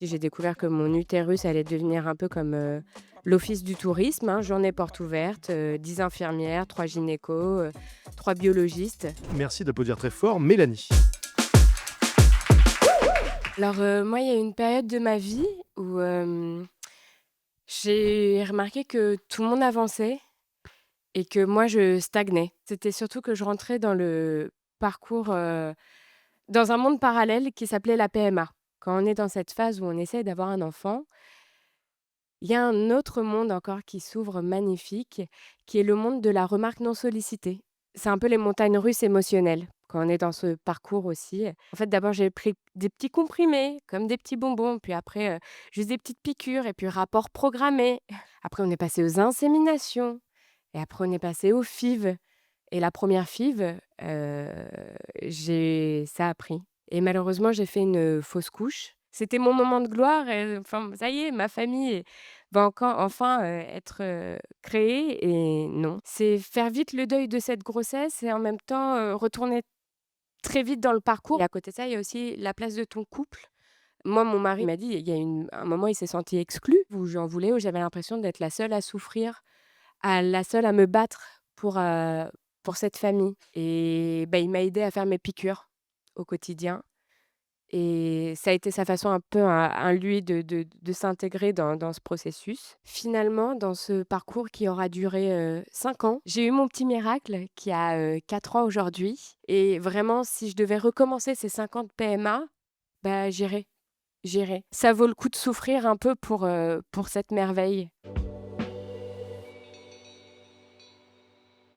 J'ai découvert que mon utérus allait devenir un peu comme, l'office du tourisme, hein, journée porte ouverte, 10 infirmières, 3 gynécos, 3 biologistes. Merci d'applaudir très fort, Mélanie. Alors, moi, il y a eu une période de ma vie où, j'ai remarqué que tout le monde avançait et que moi, je stagnais. C'était surtout que je rentrais dans le parcours, dans un monde parallèle qui s'appelait la PMA. Quand on est dans cette phase où on essaie d'avoir un enfant, il y a un autre monde encore qui s'ouvre magnifique, qui est le monde de la remarque non sollicitée. C'est un peu les montagnes russes émotionnelles quand on est dans ce parcours aussi. En fait, d'abord, j'ai pris des petits comprimés, comme des petits bonbons, puis après, juste des petites piqûres et puis rapport programmé. Après, on est passé aux inséminations et après on est passé aux FIV et la première FIV, j'ai ça a pris et malheureusement, j'ai fait une, fausse couche. C'était mon moment de gloire et enfin, ça y est, ma famille va encore enfin, être, créée et non. C'est faire vite le deuil de cette grossesse et en même temps, retourner très vite dans le parcours et à côté de ça, il y a aussi la place de ton couple. Moi, mon mari m'a dit, il y a un moment, il s'est senti exclu, où j'en voulais, où j'avais l'impression d'être la seule à souffrir, à la seule à me battre pour cette famille et bah, il m'a aidée à faire mes piqûres au quotidien et ça a été sa façon un peu à lui de s'intégrer dans ce processus. Finalement, dans ce parcours qui aura duré, 5 ans, j'ai eu mon petit miracle qui a, 4 ans aujourd'hui et vraiment si je devais recommencer ces 5 ans de PMA, bah, j'irais. Ça vaut le coup de souffrir un peu pour cette merveille.